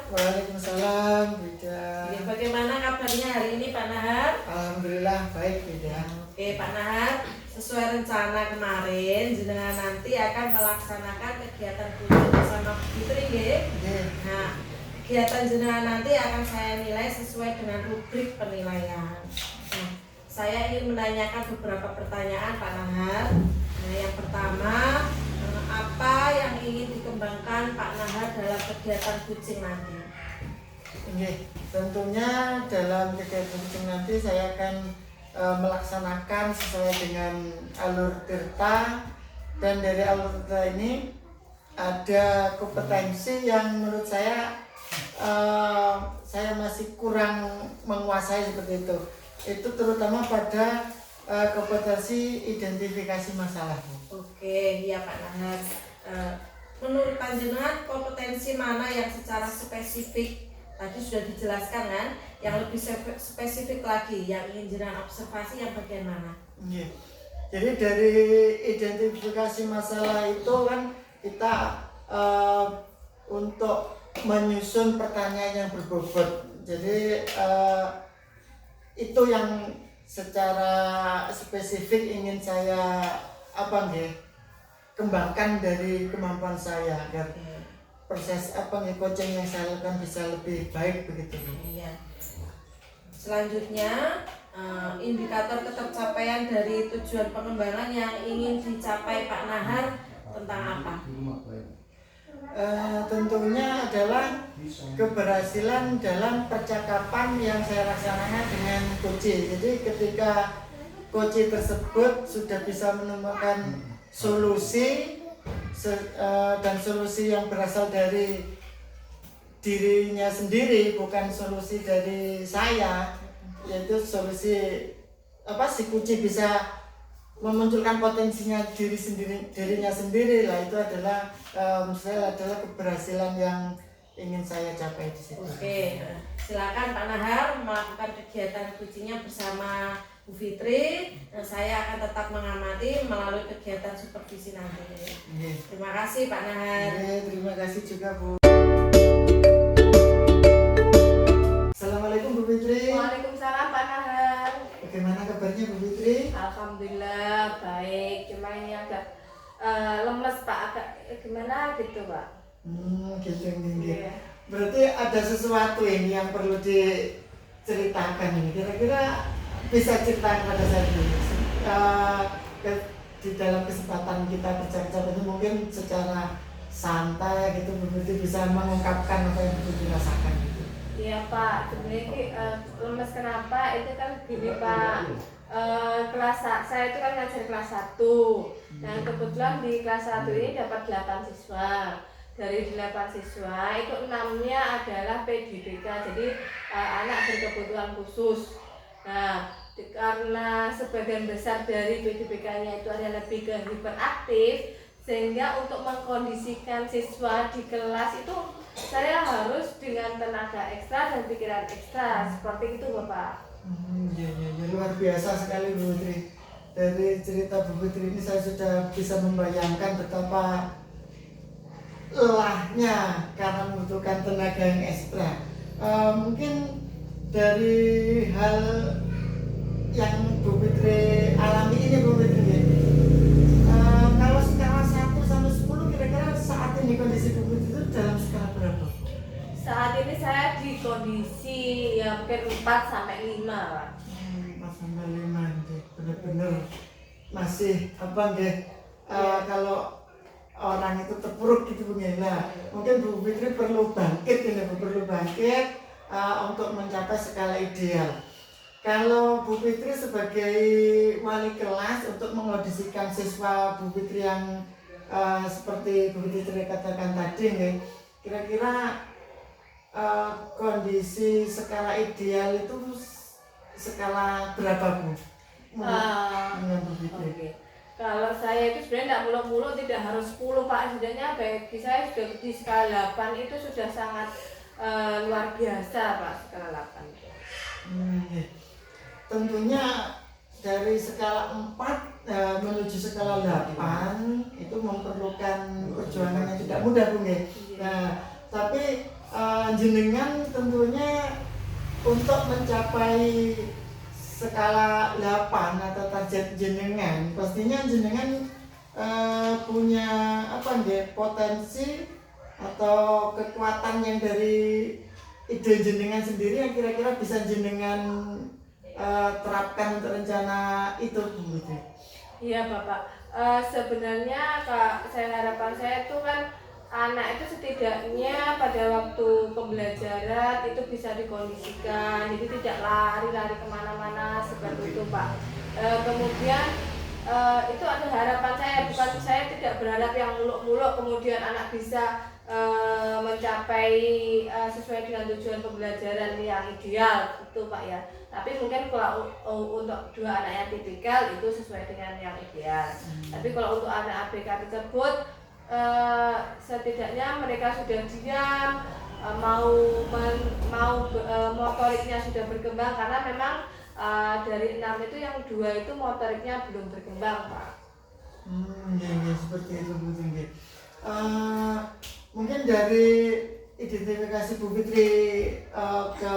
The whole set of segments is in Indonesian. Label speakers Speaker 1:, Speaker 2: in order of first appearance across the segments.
Speaker 1: Waalaikumsalam, Bida.
Speaker 2: Ya, bagaimana kabarnya hari ini Pak Nahar?
Speaker 1: Alhamdulillah baik, Bida.
Speaker 2: Oke Pak Nahar, sesuai rencana kemarin, jenengan nanti akan melaksanakan kegiatan kunjung bersama Fitri, nggih? Nah, kegiatan jenengan nanti akan saya nilai sesuai dengan rubrik penilaian. Nah, saya ingin menanyakan beberapa pertanyaan Pak Nahar. Nah, yang pertama, apa yang ingin dikembangkan Pak Nahar dalam kegiatan kucing nanti?
Speaker 1: Tentunya dalam kegiatan kucing nanti saya akan melaksanakan sesuai dengan alur tirta, dan dari alur tirta ini ada kompetensi yang menurut saya masih kurang menguasai seperti itu. Itu terutama pada kompetensi identifikasi masalah.
Speaker 2: Oke, ya Pak Nahar. Menurut panjenengan kompetensi mana yang secara spesifik tadi sudah dijelaskan kan? Yang lebih spesifik lagi yang ingin jenengan observasi yang bagian mana?
Speaker 1: Jadi dari identifikasi masalah itu kan kita untuk menyusun pertanyaan yang berbobot. Jadi itu yang secara spesifik ingin saya kembangkan dari kemampuan saya agar proses coaching yang saya lakukan bisa lebih baik begitu.
Speaker 2: Iya. Selanjutnya indikator ketercapaian dari tujuan pengembangan yang ingin dicapai Pak Nahar tentang apa?
Speaker 1: Tentunya adalah keberhasilan dalam percakapan yang saya laksanakan dengan coach. Jadi ketika coach tersebut sudah bisa menemukan solusi dan solusi yang berasal dari dirinya sendiri, bukan solusi dari saya, yaitu solusi si kuci bisa memunculkan potensinya dirinya sendiri lah. Itu adalah saya adalah keberhasilan yang ingin saya capai di situ.
Speaker 2: Oke, silakan Pak Nahar melakukan kegiatan kucingnya bersama Bu Fitri, dan saya akan tetap mengamati melalui kegiatan supervisi nanti. Terima kasih Pak Nahar.
Speaker 1: Terima kasih juga Bu. Assalamualaikum Bu Fitri.
Speaker 3: Waalaikumsalam Pak Nahar.
Speaker 1: Bagaimana kabarnya Bu Fitri?
Speaker 3: Alhamdulillah baik, cuma ini agak lemes Pak, agak gimana gitu Pak.
Speaker 1: Gitu. Berarti ada sesuatu ini yang perlu diceritakan ini. Kira-kira bisa ceritakan pada saya dulu. Di dalam kesempatan kita bercakap ini mungkin secara santai gitu, Bu Fitri bisa mengungkapkan apa yang betul dirasakan gitu.
Speaker 3: Iya Pak, sebenarnya lemes kenapa? Itu kan gini Pak. Saya itu kan ngajar kelas 1. Nah kebetulan di kelas 1 ini dapat 8 siswa. Dari 8 siswa itu 6-nya adalah PDBK, jadi anak berkebutuhan khusus. Nah karena sebagian besar dari PDBK-nya itu adalah lebih ke hiperaktif, sehingga untuk mengkondisikan siswa di kelas itu saya harus dengan tenaga ekstra dan pikiran ekstra, seperti itu Bapak.
Speaker 1: Ya, luar biasa sekali Bu Fitri. Dari cerita Bu Fitri ini saya sudah bisa membayangkan betapa lelahnya karena membutuhkan tenaga yang ekstra. Mungkin dari hal yang Bu Fitri alami ini Bu Fitri, kalau skala 1 sampai 10 kira-kira saat ini kondisi Bu Fitri itu dalam skala berapa?
Speaker 3: Saat ini saya di kondisi ya mungkin 4 sampai 5 Pak.
Speaker 1: 4 sampai 5 benar-benar masih kalau orang itu terpuruk gitu Bu. Nah, mungkin Bu Fitri perlu bangkit untuk mencapai skala ideal. Kalau Bu Fitri sebagai wali kelas untuk mengondisikan siswa Bu Fitri yang seperti Bu Fitri katakan tadi, kira-kira kondisi skala ideal itu skala berapa Bu? Bu Fitri.
Speaker 3: Okay. Kalau saya itu sebenarnya tidak muluk-muluk, tidak harus 10 Pak. Sebenarnya bagi saya sudah di skala 8 itu sudah sangat luar biasa Pak, skala 8 itu.
Speaker 1: Tentunya dari skala 4 menuju skala 8 itu memerlukan perjuangan yang tidak mudah Bu. Nah, tapi jenengan tentunya untuk mencapai skala 8 atau target jenengan, pastinya jenengan punya apa nggih, potensi atau kekuatan yang dari ide jenengan sendiri yang kira-kira bisa jenengan terapkan untuk rencana itu begitu.
Speaker 3: Iya Bapak, sebenarnya harapan saya itu kan anak itu setidaknya pada waktu pembelajaran itu bisa dikondisikan, jadi tidak lari-lari kemana-mana seperti itu Pak. Kemudian itu ada harapan saya, bukan saya tidak berharap yang muluk-muluk kemudian anak bisa mencapai sesuai dengan tujuan pembelajaran yang ideal itu Pak ya. Tapi mungkin kalau untuk dua anak yang tipikal itu sesuai dengan yang ideal. Tapi kalau untuk anak ABK tersebut setidaknya mereka sudah diam, motoriknya sudah berkembang karena memang dari 6 itu yang 2 itu motoriknya belum berkembang Pak.
Speaker 1: Ya, seperti itu Bu Tinggi. Mungkin dari identifikasi Bu Fitri ke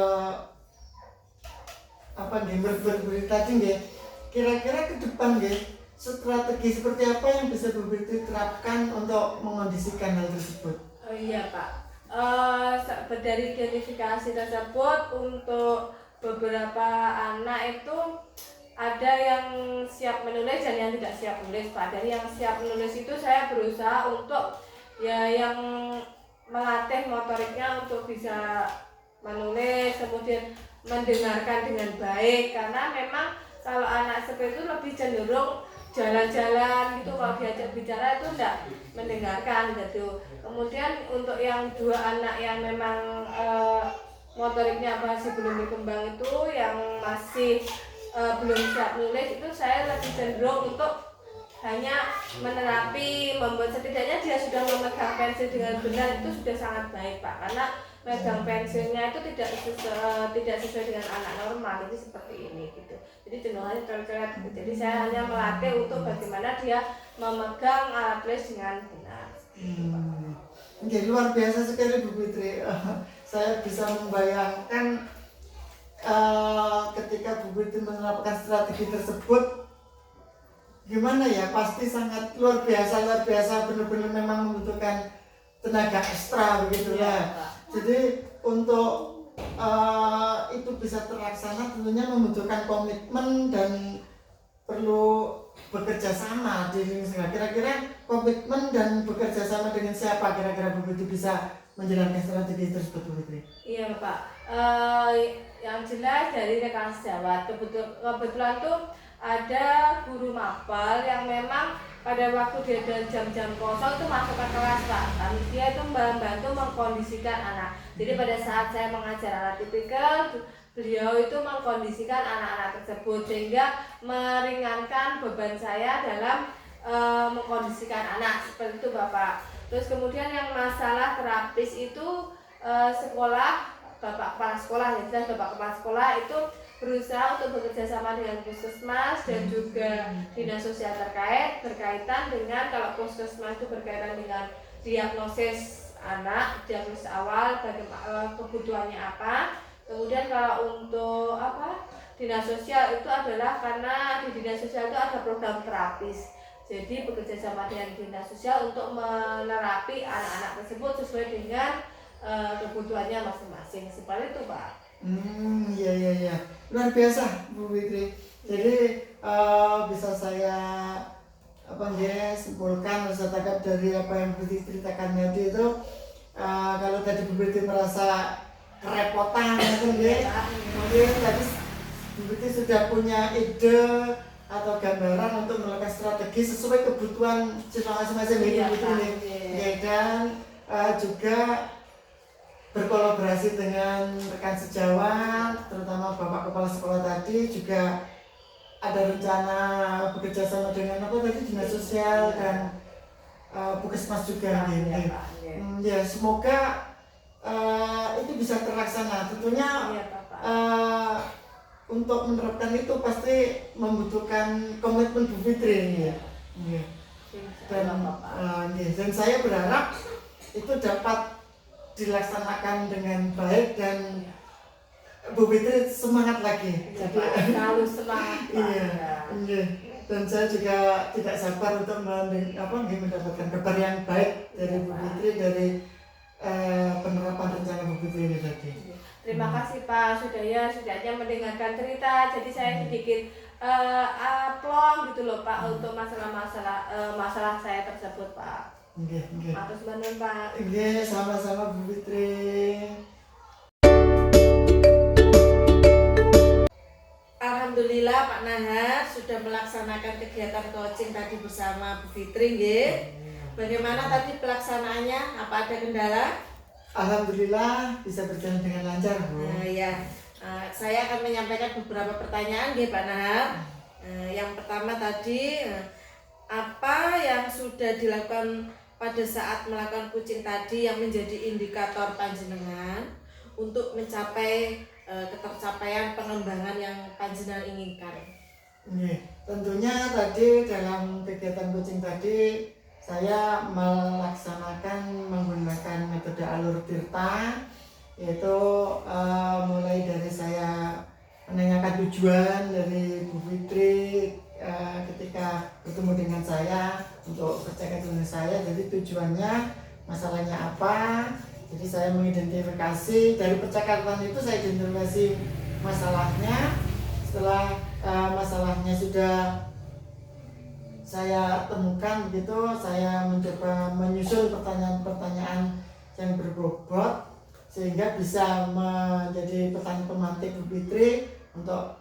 Speaker 1: apa nih berita tinggi, kira-kira ke depan nggih strategi seperti apa yang bisa Bu Fitri terapkan untuk mengondisikan hal tersebut?
Speaker 3: Oh iya Pak, dari identifikasi tersebut untuk beberapa anak itu ada yang siap menulis dan yang tidak siap menulis Pak. Dari yang siap menulis itu saya berusaha untuk ya yang melatih motoriknya untuk bisa menulis, kemudian mendengarkan dengan baik, karena memang kalau anak seperti itu lebih cenderung jalan-jalan gitu, kalau diajak bicara itu tidak mendengarkan gitu. Kemudian untuk yang 2 anak yang memang motoriknya masih belum berkembang itu, yang masih belum siap nulis itu, saya lebih cenderung untuk hanya menerapi, membuat setidaknya dia sudah memegang pensil dengan benar, itu sudah sangat baik Pak, karena megang pensilnya itu tidak sesuai dengan anak normal, jadi seperti ini gitu. Jadi cenderungnya coret-coret gitu. Jadi saya hanya melatih untuk bagaimana dia memegang alat tulis dengan benar.
Speaker 1: Oke, luar biasa sekali Bu Fitri. Saya bisa membayangkan ketika Bu Fitri menerapkan strategi tersebut, gimana ya, pasti sangat luar biasa, benar-benar memang membutuhkan tenaga ekstra begitu ya. Jadi untuk itu bisa terlaksana tentunya membutuhkan komitmen dan perlu bekerja sama di lingkungan. Kira-kira komitmen dan bekerja sama dengan siapa kira-kira begitu bisa menjalankan strategi tersebut Bu Fitri?
Speaker 3: Iya Pak, yang jelas dari rekan sejawat kebetulan tuh ada guru mapel yang memang pada waktu dia ada jam-jam kosong itu masuk ke kelas Pak. Kami dia itu membantu mengkondisikan anak. Jadi pada saat saya mengajar anak tipikal, beliau itu mengkondisikan anak-anak tersebut sehingga meringankan beban saya dalam mengkondisikan anak seperti itu Bapak. Terus kemudian yang masalah terapis itu sekolah, Bapak kepala sekolah, ya jelas Bapak kepala sekolah itu berusaha untuk bekerja sama dengan puskesmas dan juga dinas sosial berkaitan dengan, kalau puskesmas itu berkaitan dengan diagnosis anak, diagnosis awal, bagaimana kebutuhannya apa. Kemudian kalau untuk dinas sosial itu adalah karena di dinas sosial itu ada program terapis. Jadi bekerja sama dengan dinas sosial untuk menerapi anak-anak tersebut sesuai dengan kebutuhannya masing-masing. Seperti itu Pak.
Speaker 1: Iya. Luar biasa Bu Fitri. Jadi bisa saya simpulkan atau saya tangkap dari apa yang Bu Fitri ceritakan tadi itu, kalau tadi Bu Fitri merasa kerepotan kemudian tadi Bu Fitri sudah punya ide atau gambaran untuk melakukan strategi sesuai kebutuhan siswa masing-masing Bu Fitri. Dan juga berkolaborasi dengan rekan sejawat, terutama Bapak Kepala Sekolah tadi, juga ada rencana bekerja sama dengan dinas sosial dan puskesmas juga. Ya, semoga itu bisa terlaksana. Tentunya untuk menerapkan itu pasti membutuhkan komitmen Bu Fitri ya. Dan saya berharap itu dapat dilaksanakan dengan baik dan Bu Fitri semangat lagi.
Speaker 3: Ya, Pak, selalu semangat Pak.
Speaker 1: Iya, iya. Dan saya juga tidak sabar untuk mendapatkan kabar yang baik dari Bu Fitri dari penerapan rencana Bu Fitri ini tadi.
Speaker 3: Terima kasih Pak sudahnya mendengarkan cerita. Jadi saya sedikit plong gitu loh Pak untuk masalah saya tersebut Pak.
Speaker 1: Oke.
Speaker 3: Atas bantuan Pak.
Speaker 1: Oke, sama-sama Bu Fitri.
Speaker 2: Alhamdulillah Pak Nahar sudah melaksanakan kegiatan coaching tadi bersama Bu Fitri nggih. Bagaimana tadi pelaksanaannya? Apa ada kendala?
Speaker 1: Alhamdulillah bisa berjalan dengan lancar, Bu.
Speaker 2: Saya akan menyampaikan beberapa pertanyaan nggih Pak Nahar. Yang pertama tadi apa yang sudah dilakukan pada saat melakukan coaching tadi yang menjadi indikator panjenengan untuk mencapai ketercapaian pengembangan yang panjenengan inginkan?
Speaker 1: Tentunya tadi dalam kegiatan coaching tadi saya melaksanakan menggunakan metode alur tirta, yaitu mulai dari saya menanyakan tujuan dari Bu Fitri ketika bertemu dengan saya untuk percakapan dengan saya. Jadi tujuannya, masalahnya apa. Jadi saya mengidentifikasi dari percakapan itu, saya identifikasi masalahnya. Setelah masalahnya sudah saya temukan begitu, saya mencoba menyusun pertanyaan-pertanyaan yang berbobot sehingga bisa menjadi pertanyaan pemantik Bu Fitri untuk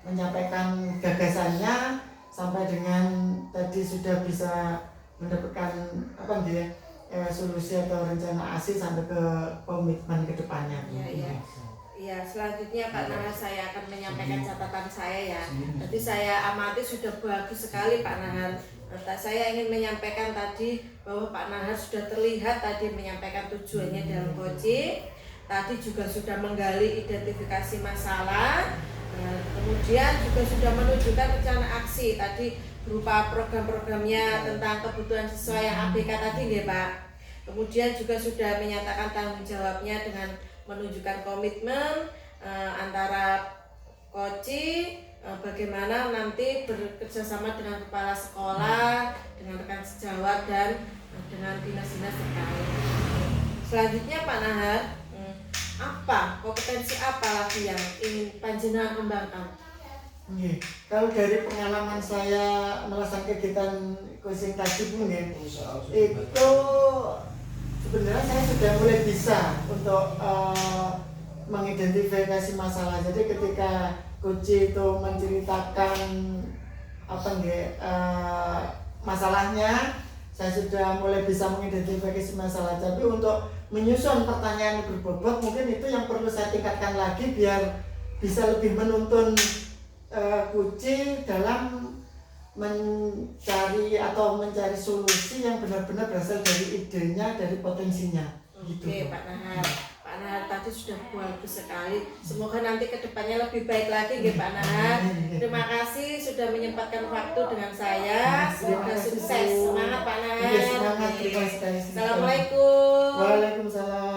Speaker 1: menyampaikan gagasannya sampai dengan tadi sudah bisa mendapatkan solusi atau rencana ASI sampai ke komitmen ke depannya.
Speaker 2: Iya, selanjutnya Pak Nahar saya akan menyampaikan catatan saya ya. Jadi saya amati sudah bagus sekali Pak Nahar. Saya ingin menyampaikan tadi bahwa Pak Nahar sudah terlihat tadi menyampaikan tujuannya dalam coaching. Tadi juga sudah menggali identifikasi masalah. Kemudian juga sudah menunjukkan rencana aksi tadi berupa program-programnya tentang kebutuhan sesuai yang ABK tadi nggih Pak. Kemudian juga sudah menyatakan tanggung jawabnya dengan menunjukkan komitmen antara coaching, bagaimana nanti bekerjasama dengan kepala sekolah, dengan rekan sejawat dan dengan dinas-dinas terkait. Selanjutnya Pak Nahar, apa kompetensi apa lagi yang ingin panjenengan kembangkan?
Speaker 1: Kalau dari pengalaman saya melaksanakan kegiatan coaching tadi pun itu sebenarnya saya sudah mulai bisa untuk mengidentifikasi masalah. Jadi ketika coach itu menceritakan masalahnya, saya sudah mulai bisa mengidentifikasi masalah. Tapi untuk menyusun pertanyaan yang berbobot mungkin itu yang perlu saya tingkatkan lagi biar bisa lebih menuntun coach dalam mencari solusi yang benar-benar berasal dari idenya, dari potensinya.
Speaker 2: Oke, Pak Nahar. Pak Nahar tadi sudah bagus sekali. Semoga nanti kedepannya lebih baik lagi nggih Pak Nahar. Terima kasih sudah menyempatkan waktu dengan saya. Semoga sukses. Semangat Pak Nahar.
Speaker 1: Semangat. Terima kasih.
Speaker 2: Assalamualaikum.
Speaker 1: Waalaikumsalam.